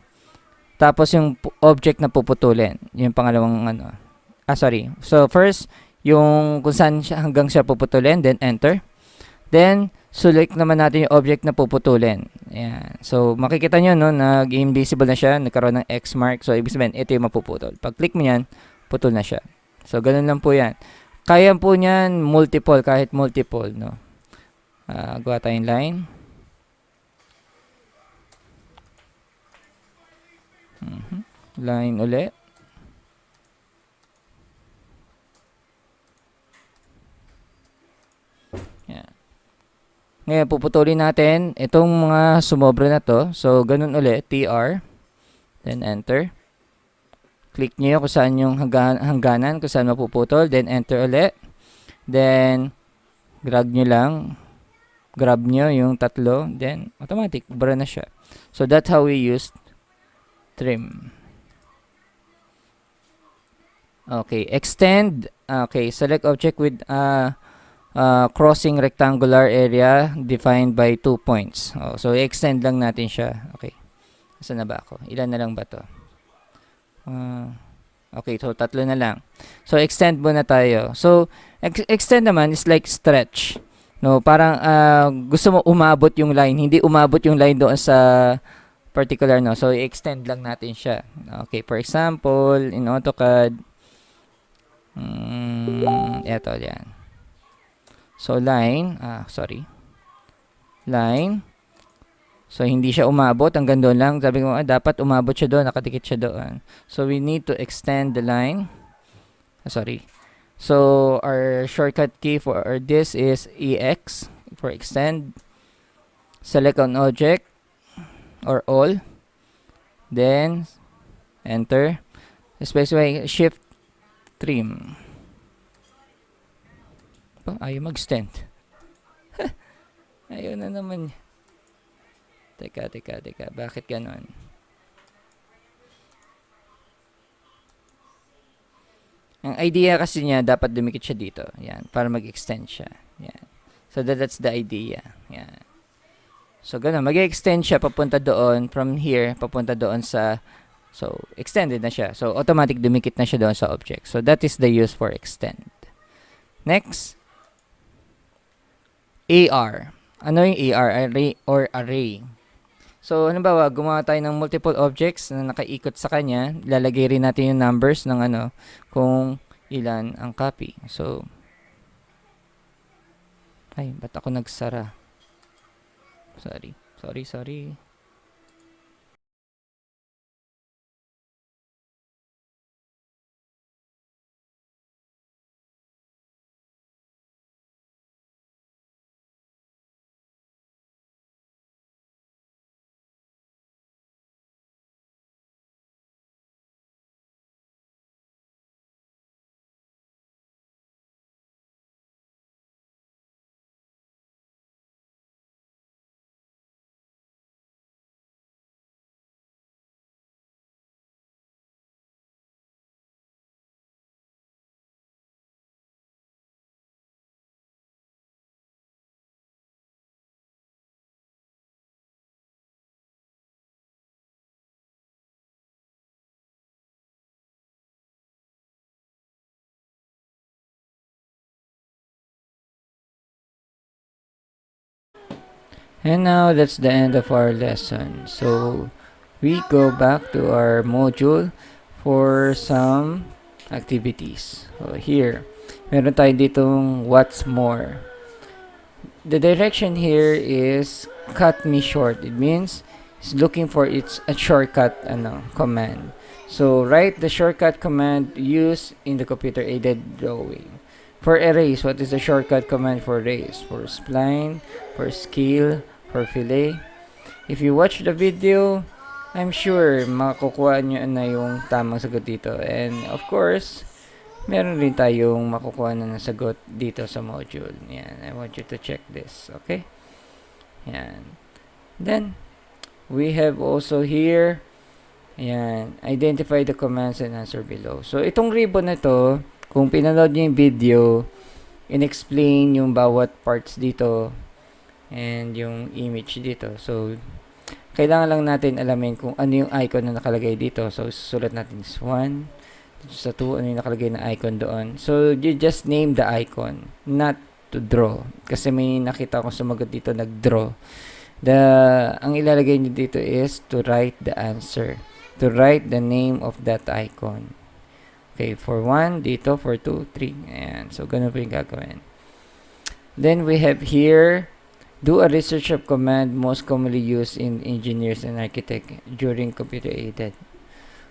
Tapos yung object na puputulin. Yung pangalawang ano. Sorry. So, first, yung kung saan hanggang siya puputulin. Then, enter. Then, select naman natin yung object na puputulin. Ayan. So, makikita nyo, no, nag-invisible na siya. Nagkaroon ng X mark. So, ibig sabihin, ito yung mapuputol. Pag click mo yan, putol na siya. So, ganun lang po yan. Kaya po niyan, multiple, kahit multiple, no. Gawa tayong line. Line ulit. Yan. Ngayon, puputulin natin itong mga sumobra na to. So, ganun ulit. TR. Then, enter. Click nyo kung saan yung hangganan, kung saan mapuputol. Then, enter ulit. Then, grab nyo yung tatlo. Then, automatic. Bara na siya. So, that's how we use trim. Okay, extend. Okay, select object with crossing rectangular area defined by 2 points. So, extend lang natin siya. Okay. Saan na ba ako? Ilan na lang ba to? Okay, so 3 na lang. So, extend muna tayo. So, extend naman is like stretch. No, parang gusto mo umabot yung line. Hindi umabot yung line doon sa particular, no. So, i-extend lang natin siya. Okay, for example, in AutoCAD, eto, yan. So, line, line. So, hindi siya umabot, hanggang doon lang. Sabi ko, dapat umabot siya doon, nakadikit siya doon. So, we need to extend the line. So, our shortcut key for this is EX, for extend. Select an object, or all. Then, enter. Specify shift trim. Ayaw mag-extend. Ayaw na naman. Teka. Bakit ganon? Ang idea kasi niya, dapat dumikit siya dito. Yan. Para mag-extend siya. Yan. So, that's the idea. Yan. So, ganon. Mag-extend siya papunta doon. From here, papunta doon sa... So, extended na siya. So, automatic dumikit na siya doon sa object. So, that is the use for extend. Next. AR. ano yung array or array. So, halimbawa, gumawa tayo ng multiple objects na nakaikot sa kanya. Lalagay rin natin yung numbers ng kung ilan ang copy. So, ay, ba't ako nagsara? Sorry. And now that's the end of our lesson. So we go back to our module for some activities. So here, meron tayo ditong what's more. The direction here is cut me short. It means it's looking for a shortcut command. So write the shortcut command used in the computer aided drawing. For erase, what is the shortcut command for erase? For spline, for scale, for fillet. If you watch the video, I'm sure makukuha nyo na yung tamang sagot dito. And of course, meron rin tayong makukuha na ng sagot dito sa module. Yan, I want you to check this. Okay? Yan. Then, we have also here, yan, identify the commands and answer below. So, itong ribbon na to, kung pinanood nyo yung video, in-explain yung bawat parts dito and yung image dito. So, kailangan lang natin alamin kung ano yung icon na nakalagay dito. So, susulat natin is 1. Sa 2, ano yung nakalagay na icon doon. So, you just name the icon, not to draw. Kasi may nakita ko sumagot dito, nag-draw. Ang ilalagay nyo dito is to write the answer. To write the name of that icon. Okay, for 1, dito, for 2, 3. Ayan. So, ganun po yung gagawin. Then, we have here, do a research of command most commonly used in engineers and architect during computer aided.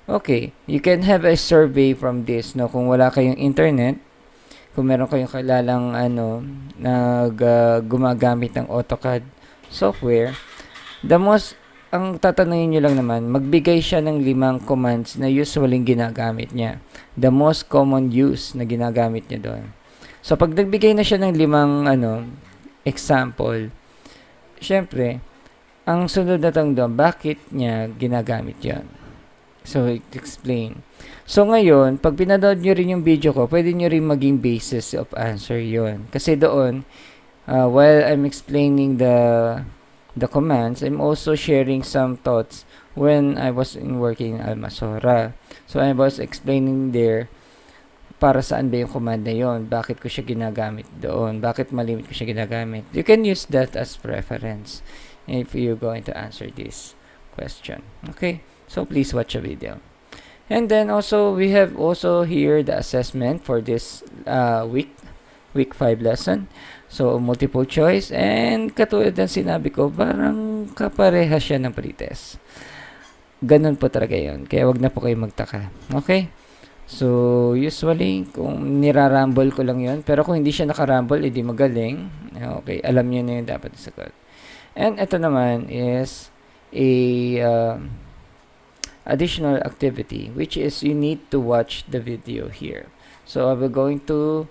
Okay, you can have a survey from this, no? Kung wala kayong internet, kung meron kayong kilalang gumagamit ng AutoCAD software, ang tatanungin nyo lang naman, magbigay siya ng 5 commands na usually ginagamit niya. The most common use na ginagamit niya doon. So, pag nagbigay na siya ng 5 example, syempre, ang sunod na tanong doon, bakit niya ginagamit yon? So, explain. So, ngayon, pag pinanood nyo rin yung video ko, pwede nyo rin maging basis of answer yon. Kasi doon, while I'm explaining the commands, I'm also sharing some thoughts when I was working in Almasora. So, I was explaining there para saan ba yung command na yon, bakit ko siya ginagamit doon, bakit malimit ko siya ginagamit. You can use that as reference if you're going to answer this question. Okay? So, please watch the video. And then also, we have also here the assessment for this week 5 lesson. So, multiple choice. And katulad ng sinabi ko, parang kapareha siya ng pretest. Ganun po talaga yun. Kaya wag na po kayo magtaka. Okay? So, usually, kung niraramble ko lang yun. Pero kung hindi siya nakaramble, edi magaling. Okay, alam nyo na yun dapat isagot. And ito naman is a additional activity, which is you need to watch the video here. So, we're going to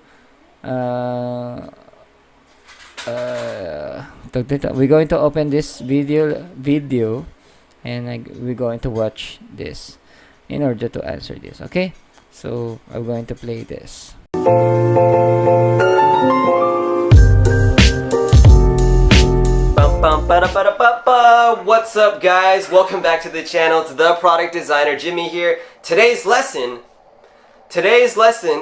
we're going to open this video and we're going to watch this in order to answer this. Okay, so I'm going to play this. What's up, guys? Welcome back to the channel. It's the product designer Jimmy here. Today's lesson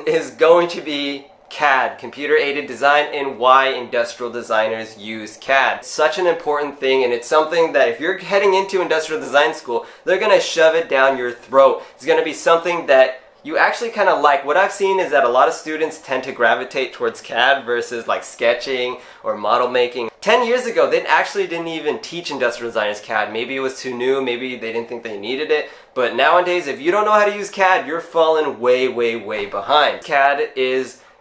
is going to be CAD, computer aided design, and why industrial designers use CAD. Such an important thing, and it's something that if you're heading into industrial design school, they're gonna shove it down your throat. It's gonna be something that you actually kind of like. What I've seen is that a lot of students tend to gravitate towards CAD versus like sketching or model making. 10 years ago, they actually didn't even teach industrial designers CAD. Maybe it was too new, maybe they didn't think they needed it. But nowadays, if you don't know how to use CAD, you're falling way, way, way behind. CAD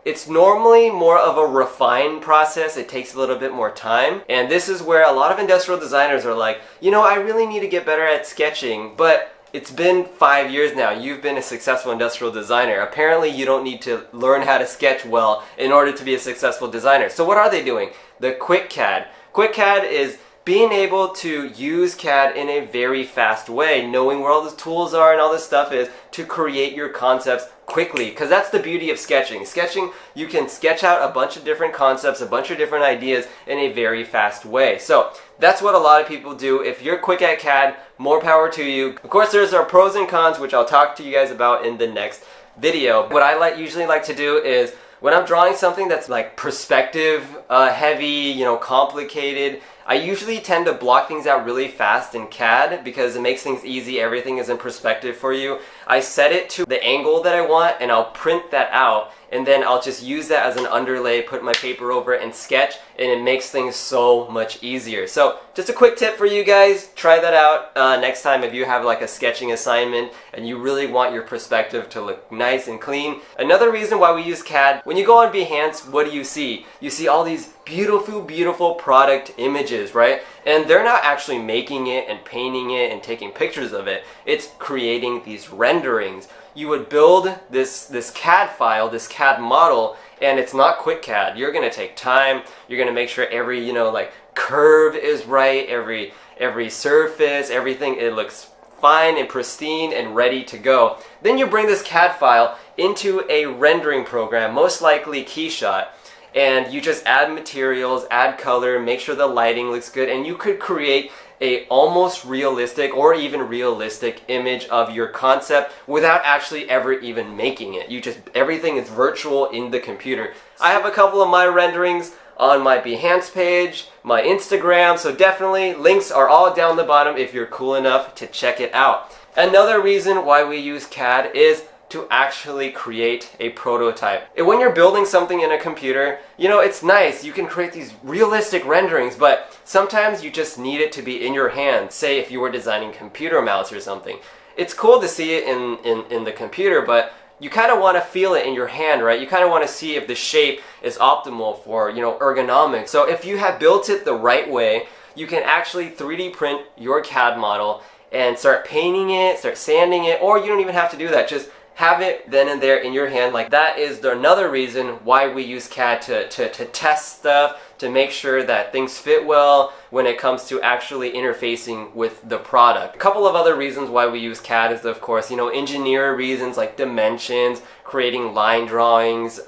it's normally more of a refined process. It takes a little bit more time. And this is where a lot of industrial designers are like, you know, I really need to get better at sketching, but it's been 5 years now. You've been a successful industrial designer. Apparently, you don't need to learn how to sketch well in order to be a successful designer. So what are they doing? The Quick CAD. Quick CAD is being able to use CAD in a very fast way, knowing where all the tools are and all this stuff is to create your concepts quickly, because that's the beauty of sketching. Sketching, you can sketch out a bunch of different concepts, a bunch of different ideas in a very fast way. So that's what a lot of people do. If you're quick at CAD, more power to you. Of course, there's our pros and cons, which I'll talk to you guys about in the next video. What I usually like to do is when I'm drawing something that's like perspective heavy, you know, complicated, I usually tend to block things out really fast in CAD because it makes things easy. Everything is in perspective for you. I set it to the angle that I want and I'll print that out, and then I'll just use that as an underlay, put my paper over it and sketch, and it makes things so much easier. So just a quick tip for you guys, try that out next time if you have like a sketching assignment and you really want your perspective to look nice and clean. Another reason why we use CAD, when you go on Behance, what do you see? You see all these beautiful, beautiful product images, right? And they're not actually making it and painting it and taking pictures of it. It's creating these renderings. You would build this CAD file, this CAD model, and it's not quick CAD. You're gonna take time. You're gonna make sure every, you know, like curve is right, every surface, everything, it looks fine and pristine and ready to go. Then you bring this CAD file into a rendering program, most likely Keyshot, and you just add materials, add color, make sure the lighting looks good, and you could create a almost realistic or even realistic image of your concept without actually ever even making it. Everything is virtual in the computer. I have a couple of my renderings on my Behance page, my Instagram, so definitely links are all down the bottom if you're cool enough to check it out. Another reason why we use CAD is to actually create a prototype. And when you're building something in a computer, you know, it's nice. You can create these realistic renderings, but sometimes you just need it to be in your hand. Say if you were designing computer mouse or something. It's cool to see it in the computer, but you kind of want to feel it in your hand, right? You kind of want to see if the shape is optimal for, you know, ergonomics. So if you have built it the right way, you can actually 3D print your CAD model and start painting it, start sanding it, or you don't even have to do that. Just have it then and there in your hand. Like that is another reason why we use CAD to test stuff, to make sure that things fit well when it comes to actually interfacing with the product. A couple of other reasons why we use CAD is, of course, you know, engineer reasons like dimensions, creating line drawings,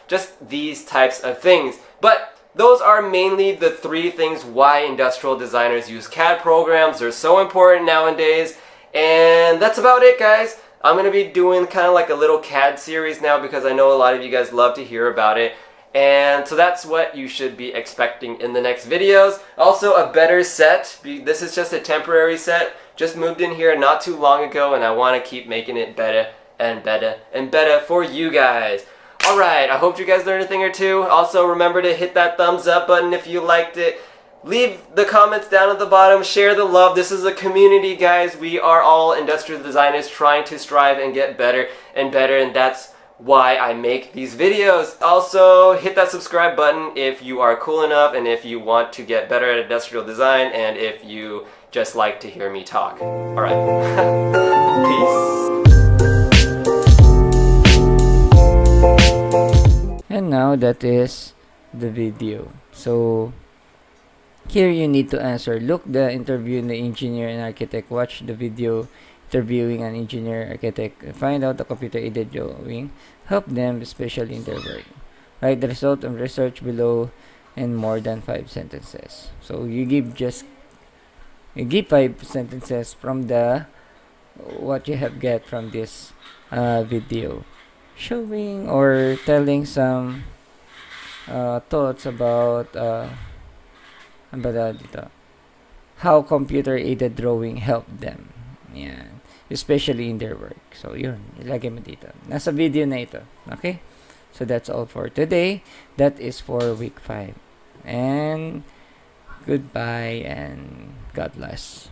just these types of things. But those are mainly the three things why industrial designers use CAD programs. They're so important nowadays. And that's about it, guys. I'm going to be doing kind of like a little CAD series now because I know a lot of you guys love to hear about it. And so that's what you should be expecting in the next videos. Also, a better set. This is just a temporary set. Just moved in here not too long ago, and I want to keep making it better and better and better for you guys. Alright, I hope you guys learned a thing or two. Also, remember to hit that thumbs up button if you liked it. Leave the comments down at the bottom. Share the love. This is a community, guys. We are all industrial designers trying to strive and get better and better, and that's why I make these videos. Also, hit that subscribe button if you are cool enough and if you want to get better at industrial design and if you just like to hear me talk. Alright. Peace. And now that is the video. So here you need to answer. Look the interview in the engineer and architect. Watch the video interviewing an engineer, architect. Find out the computer aided drawing. Help them, especially in their work. Write the result of research below in more than 5 sentences. So you give 5 sentences from the what you have get from this video. showing or telling some thoughts about ano ba tawag dito? How computer-aided drawing helped them. Yan. Especially in their work. So, yun. Ilagay mo dito. Nasa video na ito. Okay? So, that's all for today. That is for week 5. And goodbye and God bless.